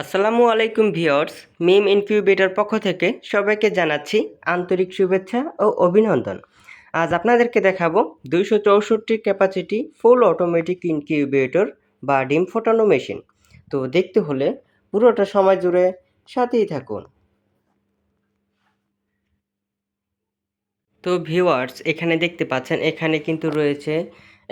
আসসালামু আলাইকুম ভিউয়ার্স, মিম ইনকিউবেটর পক্ষ থেকে সবাইকে জানাচ্ছি আন্তরিক শুভেচ্ছা ও অভিনন্দন। আজ আপনাদেরকে দেখাবো 264 ক্যাপাসিটি ফুল অটোমেটিক ইনকিউবেটর বা ডিম ফোটানো মেশিন। তো দেখতে হলে পুরোটা সময় জুড়ে সাথেই থাকুন। তো ভিউয়ার্স, এখানে দেখতে পাচ্ছেন এখানে কিন্তু রয়েছে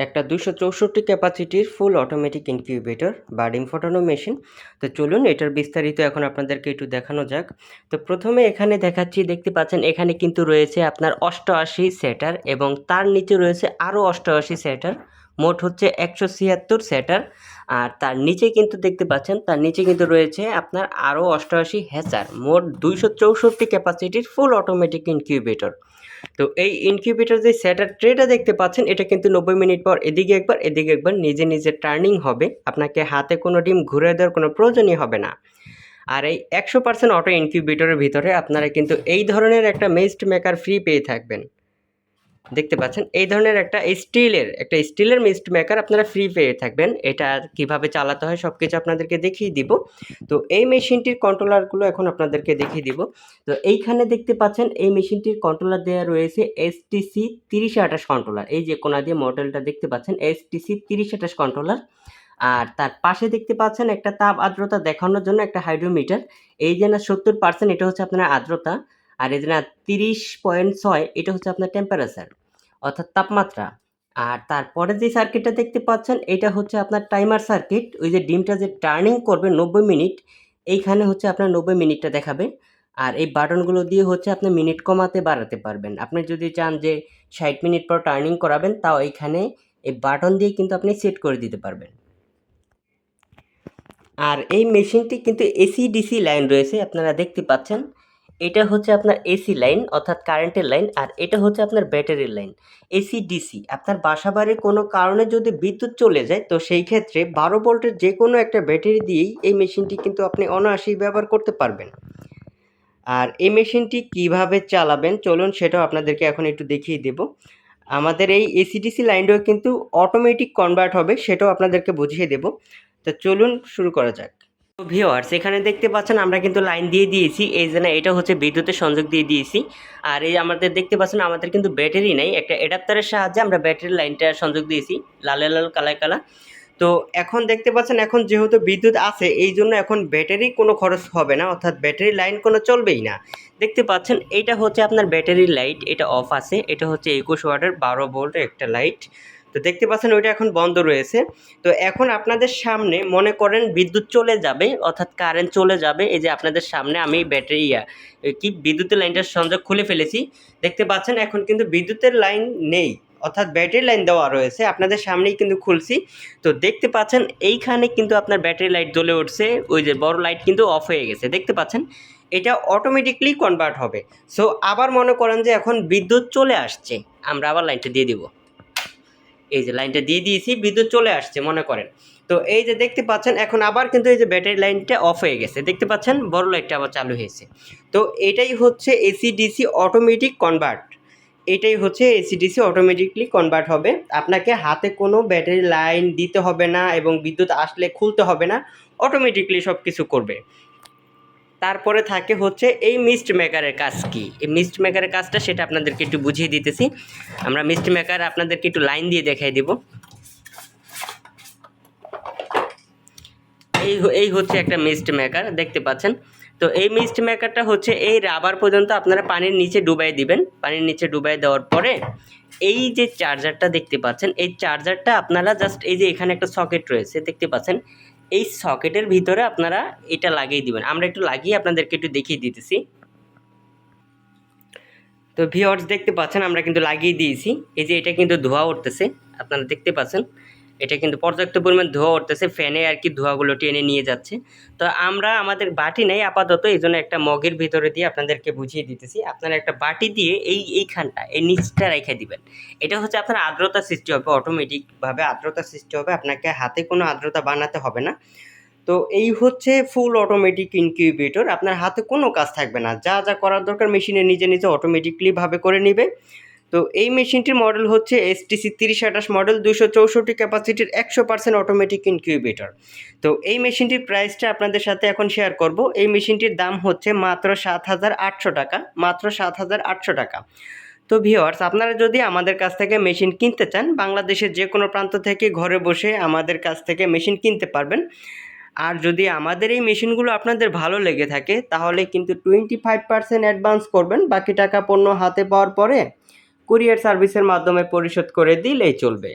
একটা 264 ক্যাপাসিটির ফুল অটোমেটিক ইনকিউবেটর বা ডিম ফোটানো মেশিন। তো চলুন এটার বিস্তারিত এখন আপনাদেরকে একটু দেখানো যাক। তো প্রথমে এখানে দেখাচ্ছি, দেখতে পাচ্ছেন এখানে কিন্তু রয়েছে আপনার 88 সেটার এবং তার নিচে রয়েছে আরও 88 সেটার, মোট হচ্ছে 176 সেটার। আর তার নিচে কিন্তু দেখতে পাচ্ছেন তার নিচে কিন্তু রয়েছে আপনার আরও 88 হ্যাচার, মোট 264 ক্যাপাসিটির ফুল অটোমেটিক ইনকিউবেটর। তো এই ইনকিউবেটর যে সেটার ট্রেটা দেখতে পাচ্ছেন, এটা কিন্তু 90 মিনিট পর এদিকে একবার এদিকে একবার নিজে নিজে টার্নিং হবে। আপনাকে হাতে কোনো ডিম ঘুরে দেওয়ার কোনো প্রয়োজনই হবে না। আর এই 100% অটো ইনকিউবেটরের ভিতরে আপনারা কিন্তু এই ধরনের একটা মেস্ট মেকার ফ্রি পেয়ে থাকবেন। দেখতে পাচ্ছেন এই ধরনের একটা স্টিলের মিস্ট মেকার আপনারা ফ্রি পেয়ে থাকবেন। এটা কিভাবে চালাতে হয় সব কিছু আপনাদেরকে দেখিয়ে দিব। তো এই মেশিনটির কন্ট্রোলারগুলো এখন আপনাদেরকে দেখিয়ে দিব। তো এইখানে দেখতে পাচ্ছেন এই মেশিনটির কন্ট্রোলার দেওয়া রয়েছে STC 3028 কন্ট্রোলার। এই যে কোনা দিয়ে মডেলটা দেখতে পাচ্ছেন STC 3028 কন্ট্রোলার। আর তার পাশে দেখতে পাচ্ছেন একটা তাপ আর্দ্রতা দেখানোর জন্য একটা হাইড্রোমিটার। এই যে না 70% এটা হচ্ছে আপনার আর্দ্রতা, আর এই যে না 30.6 এটা হচ্ছে আপনার টেম্পারেচার অর্থাৎ তাপমাত্রা। আর তারপরে যে সার্কিটটা দেখতে পাচ্ছেন এটা হচ্ছে আপনার টাইমার সার্কিট। ওই যে ডিমটা যে টার্নিং করবে 90 মিনিট, এইখানে হচ্ছে আপনার 90 মিনিটটা দেখাবে। আর এই বাটনগুলো দিয়ে হচ্ছে আপনি মিনিট কমাতে বাড়াতে পারবেন। আপনি যদি চান যে 60 মিনিট পর টার্নিং করাবেন, তাও এইখানে এই বাটন দিয়ে কিন্তু আপনি সেট করে দিতে পারবেন। আর এই মেশিনটি কিন্তু এসি ডিসি লাইন রয়েছে, আপনারা দেখতে পাচ্ছেন। এটা হচ্ছে আপনার এসি লাইন অর্থাৎ কারেন্টের লাইন, আর এটা হচ্ছে আপনার ব্যাটারির লাইন। এসি ডিসি আপনার বাসাবাড়ির কোনো কারণে যদি বিদ্যুৎ চলে যায়, তো সেই ক্ষেত্রে 12 ভোল্টের যে কোনো একটা ব্যাটারি দিয়েই এই মেশিনটি কিন্তু আপনি অনায়াসেই ব্যবহার করতে পারবেন। আর এই মেশিনটি কিভাবে চালাবেন চলুন সেটাও আপনাদেরকে এখন একটু দেখিয়ে দেব। আমাদের এই এসিডিসি লাইনটাও কিন্তু অটোমেটিক কনভার্ট হবে, সেটাও আপনাদেরকে বুঝিয়ে দেব। তো চলুন শুরু করা যাক। তো ভিউয়ার্স, এখানে দেখতে পাচ্ছেন আমরা কিন্তু লাইন দিয়ে দিয়েছি, এই জন্য এটা হচ্ছে বিদ্যুতের সংযোগ দিয়ে দিয়েছি। আর এই আমাদের দেখতে পাচ্ছেন আমাদের কিন্তু ব্যাটারি নেই, একটা অ্যাডাপ্টারের সাহায্যে আমরা ব্যাটারি লাইনটা সংযোগ দিয়েছি, লালে লাল কালায় কালা। তো এখন দেখতে পাচ্ছেন এখন যেহেতু বিদ্যুৎ আছে এই জন্য এখন ব্যাটারি কোনো খরচ হবে না, অর্থাৎ ব্যাটারি লাইন কোনো চলবেই না। দেখতে পাচ্ছেন এইটা হচ্ছে আপনার ব্যাটারির লাইট, এটা অফ আছে। এটা হচ্ছে 21 ওয়াটের 12 ভোল্টের একটা লাইট। তো দেখতে পাচ্ছেন ওইটা এখন বন্ধ রয়েছে। তো এখন আপনাদের সামনে মনে করেন বিদ্যুৎ চলে যাবে অর্থাৎ কারেন্ট চলে যাবে, এই যে আপনাদের সামনে আমি ব্যাটারি বিদ্যুতের লাইনটার সংযোগ খুলে ফেলেছি। দেখতে পাচ্ছেন এখন কিন্তু বিদ্যুতের লাইন নেই, অর্থাৎ ব্যাটারি লাইন দেওয়া রয়েছে, আপনাদের সামনেই কিন্তু খুলছি। তো দেখতে পাচ্ছেন এইখানে কিন্তু আপনার ব্যাটারি লাইট জ্বলে উঠছে, ওই যে বড় লাইট কিন্তু অফ হয়ে গেছে। দেখতে পাচ্ছেন এটা অটোমেটিকলি কনভার্ট হবে। সো আবার মনে করেন যে এখন বিদ্যুৎ চলে আসছে, আমরা আবার লাইনটা দিয়ে দিব। এই যে লাইনটা দিয়ে দিয়েছি, বিদ্যুৎ চলে আসছে মনে করেন। তো এই যে দেখতে পাচ্ছেন এখন আবার কিন্তু এই যে ব্যাটারি লাইনটা অফ হয়ে গেছে, দেখতে পাচ্ছেন বড় লাইটটা আবার চালু হয়েছে। তো এটাই হচ্ছে এসি ডিসি অটোমেটিক কনভার্ট। এটাই হচ্ছে এসি ডিসি অটোমেটিকলি কনভার্ট হবে। আপনাকে হাতে কোনো ব্যাটারি লাইন দিতে হবে না এবং বিদ্যুৎ আসলে খুলতে হবে না, অটোমেটিকলি সব কিছু করবে। তারপরে থাকে হচ্ছে এই মিস্ট মেকারের কাজ কি, এই মিস্ট মেকারের কাজটা সেটা আপনাদেরকে একটু বুঝিয়ে দিতেছি। আমরা মিস্ট মেকার আপনাদেরকে একটু লাইন দিয়ে দেখাই দিব। এই হচ্ছে একটা মিস্ট মেকার, দেখতে পাচ্ছেন। তো এই মিস্ট মেকারটা হচ্ছে এই রাবার পর্যন্ত আপনারা পানির নিচে ডুবাই দিবেন। পানির নিচে ডুবাই দেওয়ার পরে এই যে চার্জারটা দেখতে পাচ্ছেন, এই চার্জারটা আপনারা জাস্ট এই যে এখানে একটা সকেট রয়েছে দেখতে পাচ্ছেন, এই সকেটের ভিতরে আপনারা এটা লাগিয়ে দিবেন। আমরা একটু লাগিয়ে আপনাদেরকে একটু দেখিয়ে দিতেছি। তো ভিউয়ার্স দেখতে পাচ্ছেন আমরা কিন্তু লাগিয়ে দিয়েছি। এই যে এটা কিন্তু ধোঁয়া উঠতেছে, আপনারা দেখতে পাচ্ছেন এটা কিন্তু পর্যাপ্ত পরিমাণ ধোঁয়া উঠতেছে, ফ্যানে আর কি ধোঁয়াগুলো টেনে নিয়ে যাচ্ছে। তো আমরা আমাদের বাটি নেই আপাতত, এই জন্য একটা মগের ভিতরে দিয়ে আপনাদেরকে বুঝিয়ে দিতেছি। আপনারা একটা বাটি দিয়ে এইখানটা এই নিচটা রেখে দিবেন। এটা হচ্ছে আপনার আর্দ্রতা সৃষ্টি হবে, অটোমেটিকভাবে আর্দ্রতা সৃষ্টি হবে, আপনাকে হাতে কোনো আর্দ্রতা বানাতে হবে না। তো এই হচ্ছে ফুল অটোমেটিক ইনকিউবেটর, আপনার হাতে কোনো কাজ থাকবে না, যা যা করার দরকার মেশিনে নিজে নিজে অটোমেটিকলি ভাবে করে নেবে। তো এই মেশিনটির মডেল হচ্ছে STC 3028 মডেল, 264 ক্যাপাসিটির 100% অটোমেটিক ইনকিউবেটর। তো এই মেশিনটির প্রাইসটা আপনাদের সাথে এখন শেয়ার করব। এই মেশিনটির দাম হচ্ছে মাত্র 7,800 টাকা, মাত্র 7,800 টাকা। তো ভিউয়ার্স, আপনারা যদি আমাদের কাছ থেকে মেশিন কিনতে চান, বাংলাদেশের যে কোনো প্রান্ত থেকে ঘরে বসে আমাদের কাছ থেকে মেশিন কিনতে পারবেন। আর যদি আমাদের এই মেশিনগুলো আপনাদের ভালো লেগে থাকে তাহলে কিন্তু 25% অ্যাডভান্স করবেন, বাকি টাকা পণ্য হাতে পাওয়ার পরে কুরিয়ার সার্ভিসের মাধ্যমে পরিশোধ করে দিলেই চলবে।